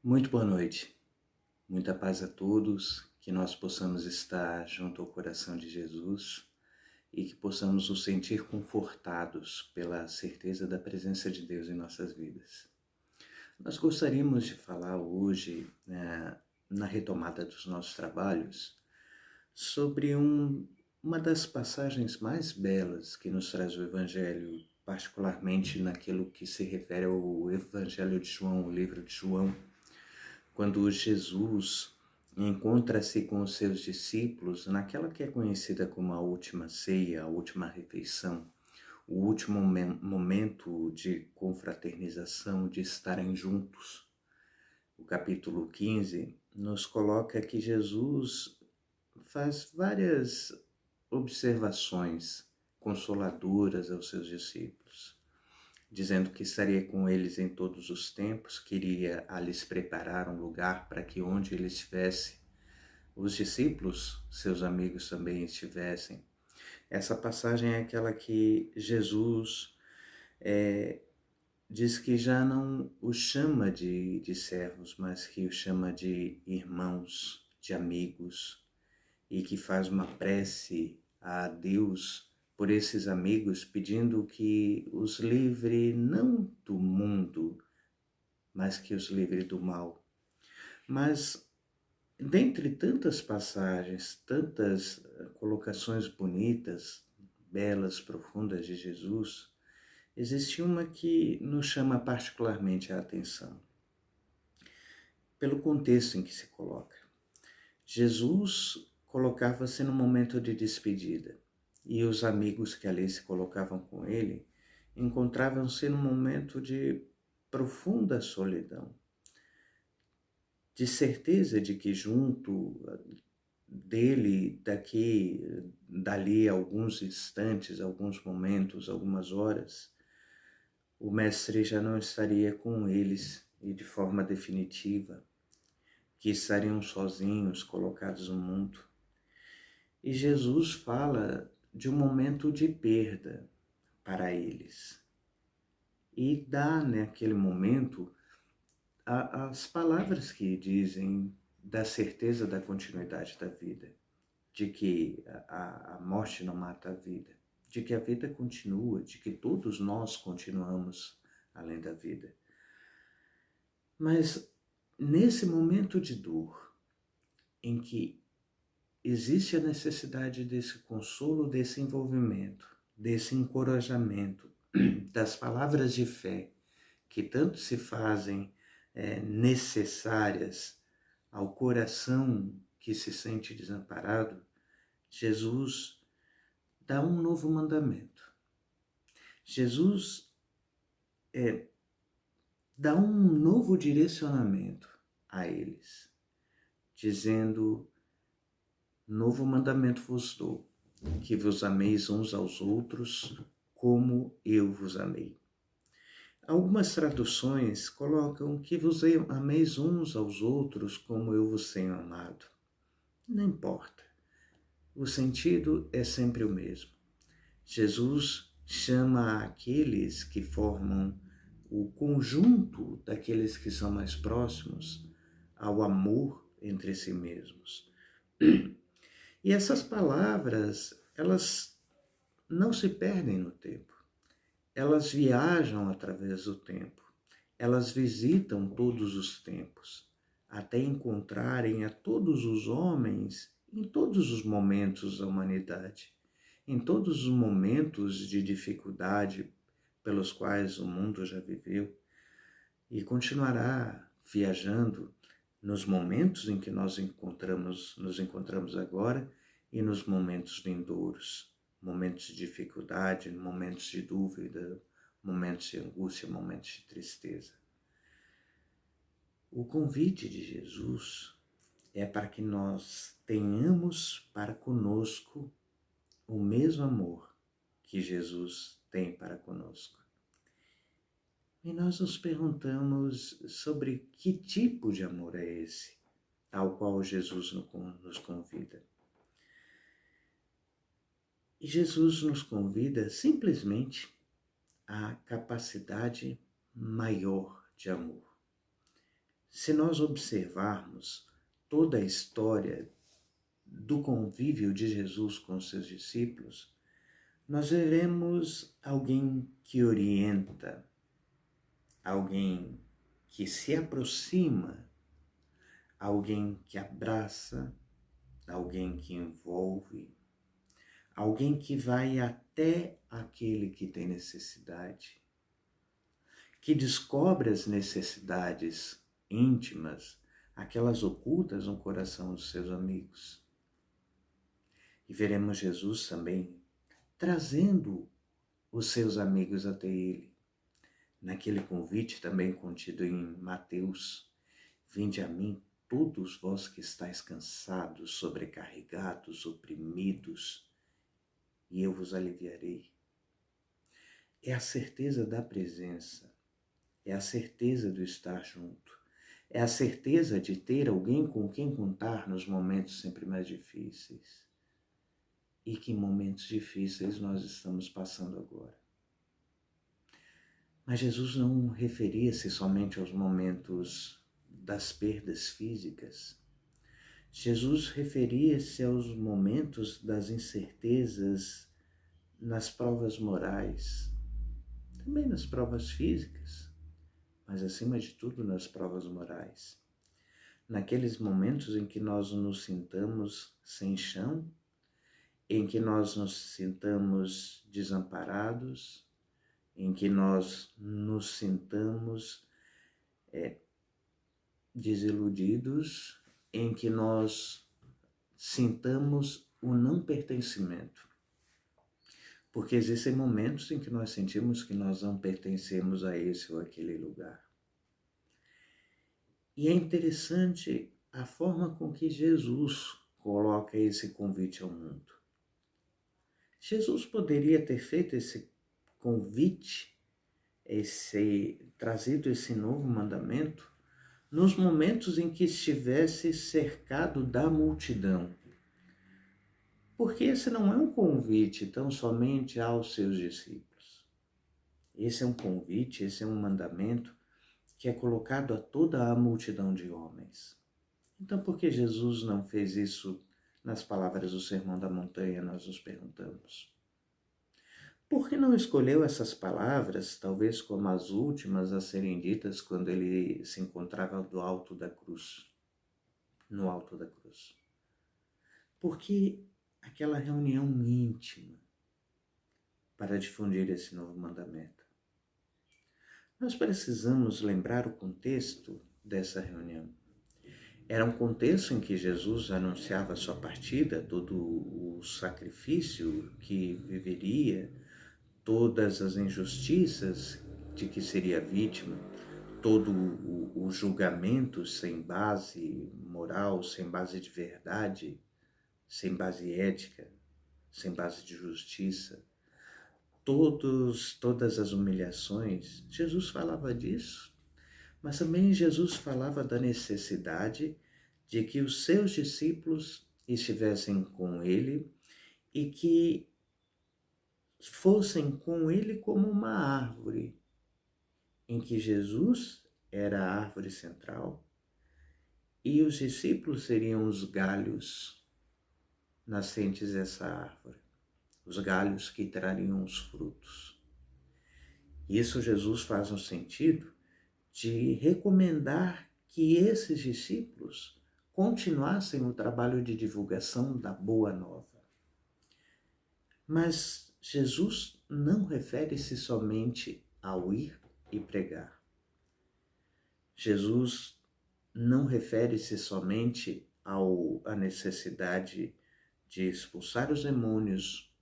Muito boa noite, muita paz a todos, que nós possamos estar junto ao coração de Jesus e que possamos nos sentir confortados pela certeza da presença de Deus em nossas vidas. Nós gostaríamos de falar hoje, na retomada dos nossos trabalhos, sobre uma das passagens mais belas que nos traz o Evangelho, particularmente naquilo que se refere ao Evangelho de João, o livro de João, quando Jesus encontra-se com os seus discípulos naquela que é conhecida como a última ceia, a última refeição, o último momento de confraternização, de estarem juntos. O capítulo 15 nos coloca que Jesus faz várias observações consoladoras aos seus discípulos, dizendo que estaria com eles em todos os tempos, queria a lhes preparar um lugar para que onde ele estivesse, os discípulos, seus amigos também estivessem. Essa passagem é aquela que Jesus diz que já não os chama de servos, mas que os chama de irmãos, de amigos, e que faz uma prece a Deus por esses amigos, pedindo que os livre não do mundo, mas que os livre do mal. Mas, dentre tantas passagens, tantas colocações bonitas, belas, profundas de Jesus, existe uma que nos chama particularmente a atenção, pelo contexto em que se coloca. Jesus colocava-se no momento de despedida, e os amigos que ali se colocavam com ele encontravam-se num momento de profunda solidão, de certeza de que junto dele, dali alguns instantes, alguns momentos, algumas horas, o Mestre já não estaria com eles e de forma definitiva, que estariam sozinhos, colocados no mundo. E Jesus fala de um momento de perda para eles. E dá naquele momento as palavras que dizem da certeza da continuidade da vida, de que a morte não mata a vida, de que a vida continua, de que todos nós continuamos além da vida. Mas nesse momento de dor, em que existe a necessidade desse consolo, desse envolvimento, desse encorajamento, das palavras de fé que tanto se fazem necessárias ao coração que se sente desamparado, Jesus dá um novo mandamento. Jesus dá um novo direcionamento a eles, dizendo: novo mandamento vos dou, que vos ameis uns aos outros como eu vos amei. Algumas traduções colocam que vos ameis uns aos outros como eu vos tenho amado. Não importa. O sentido é sempre o mesmo. Jesus chama aqueles que formam o conjunto daqueles que são mais próximos ao amor entre si mesmos. E essas palavras, elas não se perdem no tempo. Elas viajam através do tempo. Elas visitam todos os tempos, até encontrarem a todos os homens em todos os momentos da humanidade, em todos os momentos de dificuldade pelos quais o mundo já viveu, e continuará viajando nos momentos em que nos encontramos agora e nos momentos vindouros, momentos de dificuldade, momentos de dúvida, momentos de angústia, momentos de tristeza. O convite de Jesus é para que nós tenhamos para conosco o mesmo amor que Jesus tem para conosco. E nós nos perguntamos sobre que tipo de amor é esse, ao qual Jesus nos convida. E Jesus nos convida simplesmente à capacidade maior de amor. Se nós observarmos toda a história do convívio de Jesus com os seus discípulos, nós veremos alguém que orienta, alguém que se aproxima, alguém que abraça, alguém que envolve, alguém que vai até aquele que tem necessidade, que descobre as necessidades íntimas, aquelas ocultas no coração dos seus amigos. E veremos Jesus também trazendo os seus amigos até ele. Naquele convite também contido em Mateus: vinde a mim todos vós que estáis cansados, sobrecarregados, oprimidos, e eu vos aliviarei. É a certeza da presença, é a certeza do estar junto, é a certeza de ter alguém com quem contar nos momentos sempre mais difíceis. E que momentos difíceis nós estamos passando agora. Mas Jesus não referia-se somente aos momentos das perdas físicas. Jesus referia-se aos momentos das incertezas nas provas morais, também nas provas físicas, mas acima de tudo nas provas morais. Naqueles momentos em que nós nos sintamos sem chão, em que nós nos sintamos desamparados, em que nós nos sintamos desiludidos, em que nós sintamos o não pertencimento. Porque existem momentos em que nós sentimos que nós não pertencemos a esse ou aquele lugar. E é interessante a forma com que Jesus coloca esse convite ao mundo. Jesus poderia ter feito esse convite, trazido esse novo mandamento, nos momentos em que estivesse cercado da multidão. Porque esse não é um convite tão somente aos seus discípulos. Esse é um convite, esse é um mandamento que é colocado a toda a multidão de homens. Então, por que Jesus não fez isso nas palavras do Sermão da Montanha, nós nos perguntamos? Por que não escolheu essas palavras, talvez como as últimas a serem ditas quando ele se encontrava no alto da cruz? Porque aquela reunião íntima para difundir esse novo mandamento. Nós precisamos lembrar o contexto dessa reunião. Era um contexto em que Jesus anunciava a sua partida, todo o sacrifício que viveria, todas as injustiças de que seria vítima, todo o julgamento sem base moral, sem base de verdade, sem base ética, sem base de justiça, todas as humilhações. Jesus falava disso, mas também Jesus falava da necessidade de que os seus discípulos estivessem com ele e que fossem com ele como uma árvore, em que Jesus era a árvore central e os discípulos seriam os galhos nascentes dessa árvore, os galhos que trariam os frutos. Isso Jesus faz no sentido de recomendar que esses discípulos continuassem o trabalho de divulgação da Boa Nova. Mas Jesus não refere-se somente ao ir e pregar. Jesus não refere-se somente à necessidade de expulsar os demônios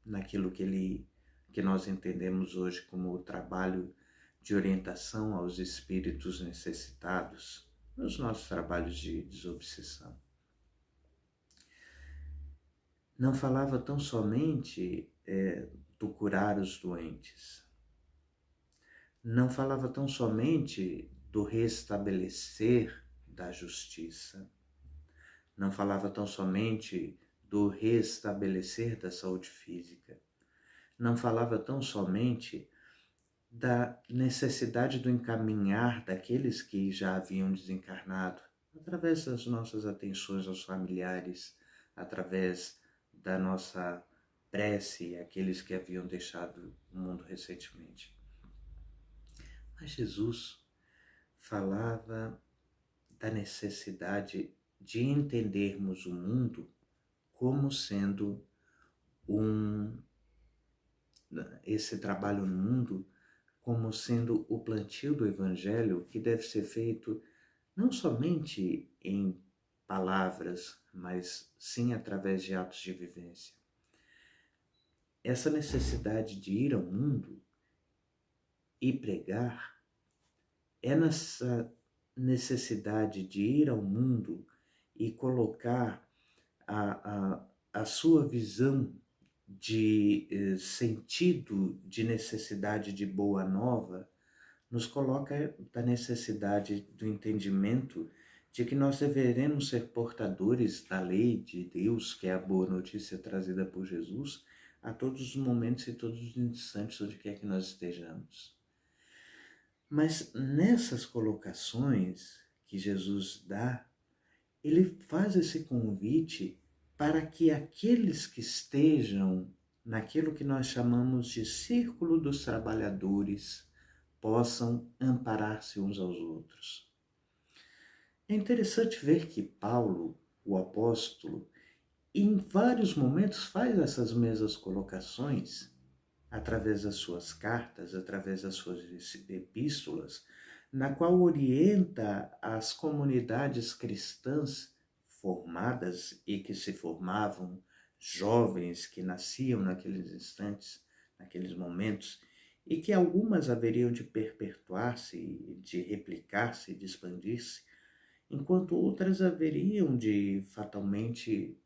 naquilo que nós entendemos hoje como o trabalho de orientação aos espíritos necessitados, nos nossos trabalhos de desobsessão. Não falava tão somente do curar os doentes. Não falava tão somente do restabelecer da justiça. Não falava tão somente do restabelecer da saúde física. Não falava tão somente da necessidade do encaminhar daqueles que já haviam desencarnado, através das nossas atenções aos familiares, através da nossa prece àqueles que haviam deixado o mundo recentemente. Mas Jesus falava da necessidade de entendermos o mundo como sendo esse trabalho no mundo como sendo o plantio do Evangelho que deve ser feito não somente em palavras, mas sim através de atos de vivência. Essa necessidade de ir ao mundo e pregar é nessa necessidade de ir ao mundo e colocar a sua visão de sentido de necessidade de boa nova, nos coloca da necessidade do entendimento de que nós deveremos ser portadores da lei de Deus, que é a boa notícia trazida por Jesus, a todos os momentos e todos os instantes onde quer que nós estejamos. Mas nessas colocações que Jesus dá, ele faz esse convite para que aqueles que estejam naquilo que nós chamamos de círculo dos trabalhadores possam amparar-se uns aos outros. É interessante ver que Paulo, o apóstolo, em vários momentos faz essas mesmas colocações, através das suas cartas, através das suas epístolas, na qual orienta as comunidades cristãs formadas e que se formavam, jovens que nasciam naqueles instantes, naqueles momentos, e que algumas haveriam de perpetuar-se, de replicar-se, de expandir-se, enquanto outras haveriam de fatalmente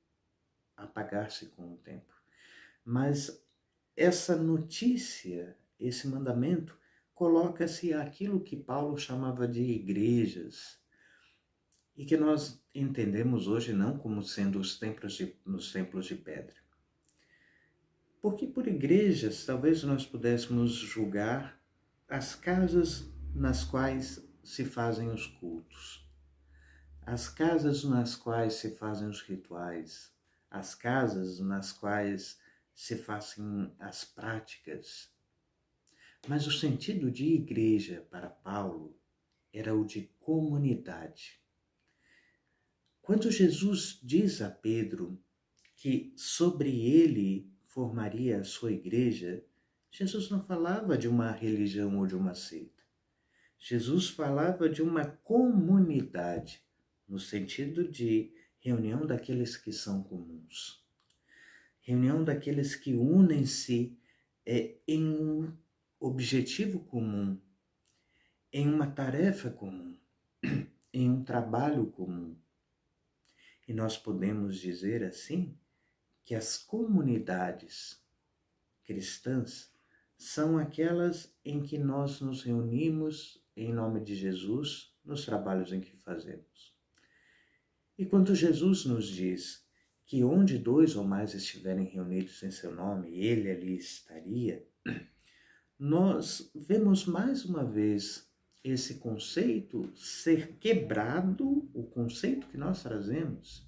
apagar-se com o tempo. Mas essa notícia, esse mandamento, coloca-se aquilo que Paulo chamava de igrejas, e que nós entendemos hoje não como sendo os templos de pedra. Porque por igrejas talvez nós pudéssemos julgar as casas nas quais se fazem os cultos, as casas nas quais se fazem os rituais, as casas nas quais se fazem as práticas. Mas o sentido de igreja para Paulo era o de comunidade. Quando Jesus diz a Pedro que sobre ele formaria a sua igreja, Jesus não falava de uma religião ou de uma seita. Jesus falava de uma comunidade, no sentido de reunião daqueles que são comuns. Reunião daqueles que unem-se em um objetivo comum, em uma tarefa comum, em um trabalho comum. E nós podemos dizer assim que as comunidades cristãs são aquelas em que nós nos reunimos em nome de Jesus nos trabalhos em que fazemos. E quando Jesus nos diz que onde 2 ou mais estiverem reunidos em seu nome, ele ali estaria, nós vemos mais uma vez esse conceito ser quebrado, o conceito que nós trazemos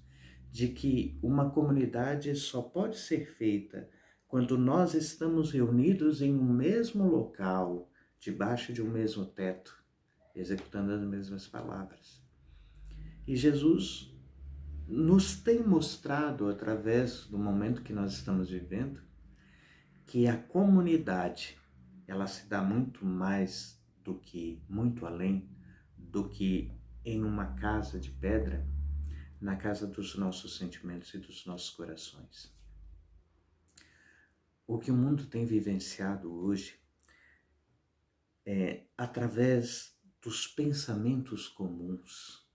de que uma comunidade só pode ser feita quando nós estamos reunidos em um mesmo local, debaixo de um mesmo teto, executando as mesmas palavras. E Jesus nos tem mostrado, através do momento que nós estamos vivendo, que a comunidade, ela se dá muito mais do que, muito além do que em uma casa de pedra, na casa dos nossos sentimentos e dos nossos corações. O que o mundo tem vivenciado hoje é através dos pensamentos comuns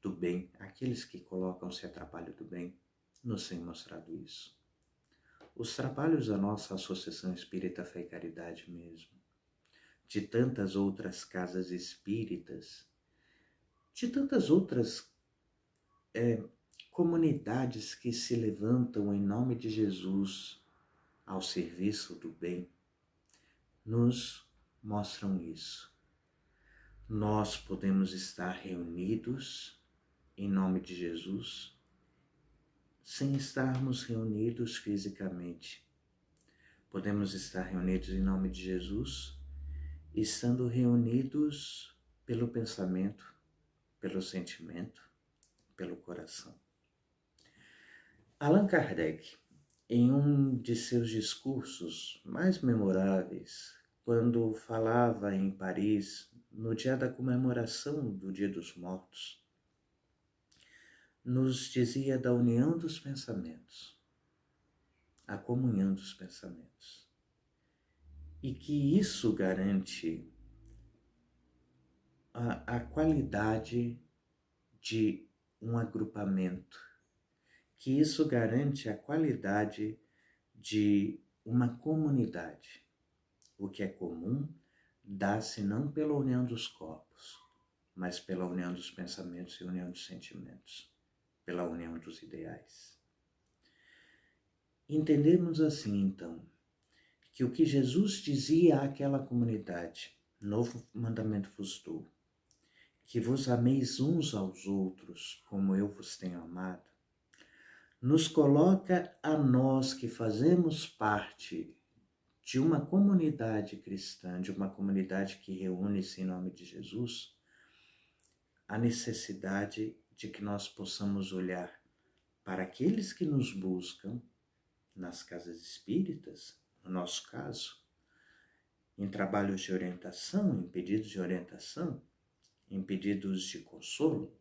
do bem, aqueles que colocam-se a trabalho do bem, nos têm mostrado isso. Os trabalhos da nossa Associação Espírita Fé e Caridade mesmo, de tantas outras casas espíritas, de tantas outras comunidades que se levantam em nome de Jesus ao serviço do bem, nos mostram isso. Nós podemos estar reunidos em nome de Jesus sem estarmos reunidos fisicamente. Podemos estar reunidos em nome de Jesus, estando reunidos pelo pensamento, pelo sentimento, pelo coração. Allan Kardec, em um de seus discursos mais memoráveis, quando falava em Paris, no dia da comemoração do Dia dos Mortos, nos dizia da união dos pensamentos, a comunhão dos pensamentos. E que isso garante a qualidade de um agrupamento, que isso garante a qualidade de uma comunidade. O que é comum dá-se não pela união dos corpos, mas pela união dos pensamentos e união dos sentimentos, pela união dos ideais. Entendemos assim, então, que o que Jesus dizia àquela comunidade, novo mandamento vos dou, que vos ameis uns aos outros como eu vos tenho amado, nos coloca a nós que fazemos parte de uma comunidade cristã, de uma comunidade que reúne-se em nome de Jesus, a necessidade de que nós possamos olhar para aqueles que nos buscam nas casas espíritas, no nosso caso, em trabalhos de orientação, em pedidos de orientação, em pedidos de consolo,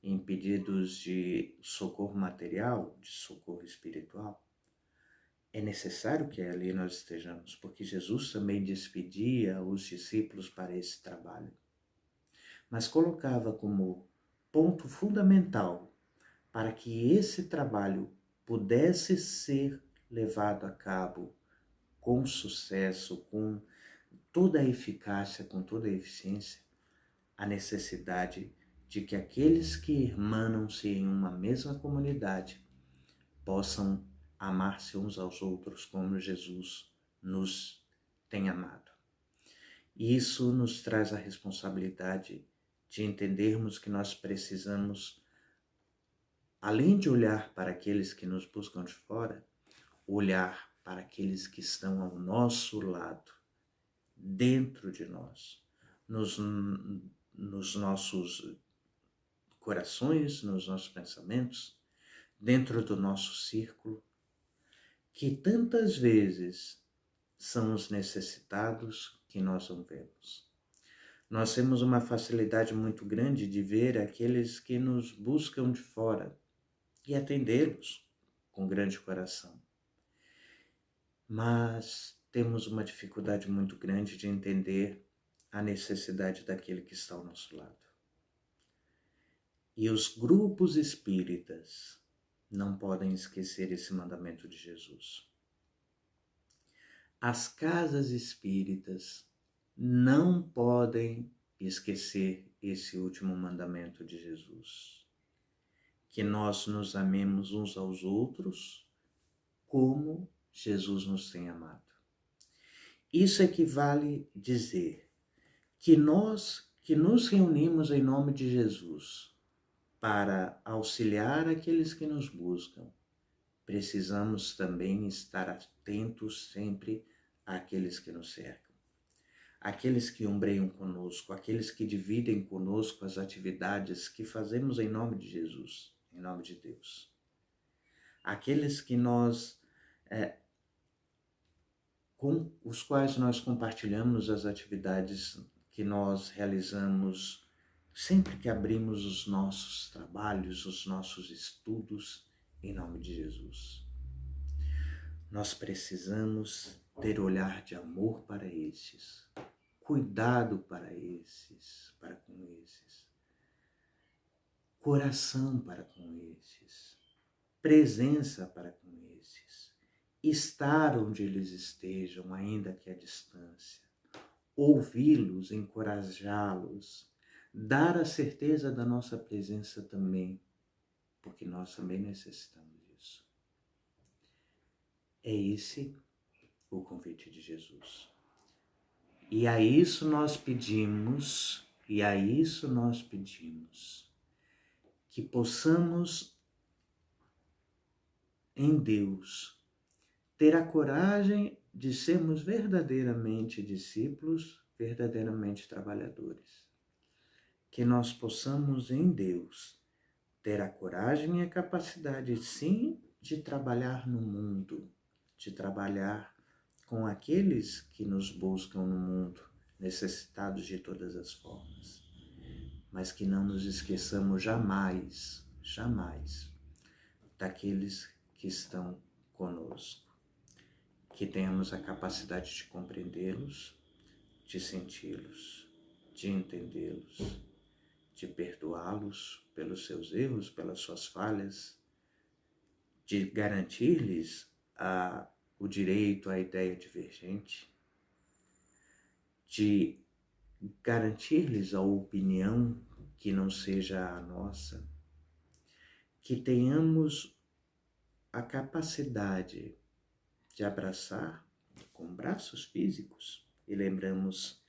em pedidos de socorro material, de socorro espiritual. É necessário que ali nós estejamos, porque Jesus também despedia os discípulos para esse trabalho, mas colocava como ponto fundamental para que esse trabalho pudesse ser levado a cabo com sucesso, com toda a eficácia, com toda a eficiência, a necessidade de que aqueles que irmanam-se em uma mesma comunidade possam amar-se uns aos outros como Jesus nos tem amado. E isso nos traz a responsabilidade de entendermos que nós precisamos, além de olhar para aqueles que nos buscam de fora, olhar para aqueles que estão ao nosso lado, dentro de nós, nos nossos corações, nos nossos pensamentos, dentro do nosso círculo, que tantas vezes são os necessitados que nós não vemos. Nós temos uma facilidade muito grande de ver aqueles que nos buscam de fora e atendê-los com grande coração. Mas temos uma dificuldade muito grande de entender a necessidade daquele que está ao nosso lado. E os grupos espíritas não podem esquecer esse mandamento de Jesus. As casas espíritas não podem esquecer esse último mandamento de Jesus. Que nós nos amemos uns aos outros como Jesus nos tem amado. Isso equivale a dizer que nós que nos reunimos em nome de Jesus para auxiliar aqueles que nos buscam, precisamos também estar atentos sempre àqueles que nos cercam, aqueles que ombreiam conosco, aqueles que dividem conosco as atividades que fazemos em nome de Jesus, em nome de Deus. Aqueles que com os quais nós compartilhamos as atividades que nós realizamos sempre que abrimos os nossos trabalhos, os nossos estudos, em nome de Jesus. Nós precisamos ter olhar de amor para estes, cuidado para com esses, coração para com esses, presença para com esses, estar onde eles estejam, ainda que à distância, ouvi-los, encorajá-los, dar a certeza da nossa presença também, porque nós também necessitamos disso. É esse o convite de Jesus. E a isso nós pedimos, que possamos em Deus ter a coragem de sermos verdadeiramente discípulos, verdadeiramente trabalhadores. Que nós possamos em Deus ter a coragem e a capacidade, sim, de trabalhar no mundo, de trabalhar com aqueles que nos buscam no mundo, necessitados de todas as formas. Mas que não nos esqueçamos jamais, jamais, daqueles que estão conosco. Que tenhamos a capacidade de compreendê-los, de senti-los, de entendê-los, de perdoá-los pelos seus erros, pelas suas falhas, de garantir-lhes o direito à ideia divergente, de garantir-lhes a opinião que não seja a nossa, que tenhamos a capacidade de abraçar com braços físicos. E lembramos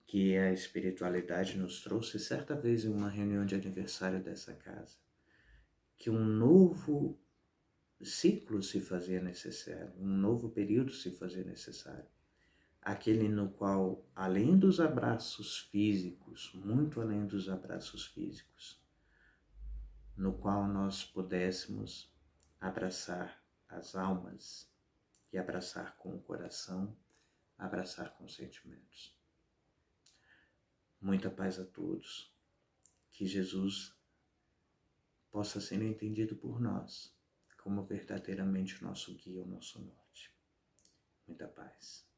que a espiritualidade nos trouxe certa vez em uma reunião de aniversário dessa casa, que um novo ciclo se fazia necessário, um novo período se fazia necessário. Aquele no qual, além dos abraços físicos, muito além dos abraços físicos, no qual nós pudéssemos abraçar as almas e abraçar com o coração, abraçar com os sentimentos. Muita paz a todos. Que Jesus possa ser entendido por nós como verdadeiramente o nosso guia, o nosso norte. Muita paz.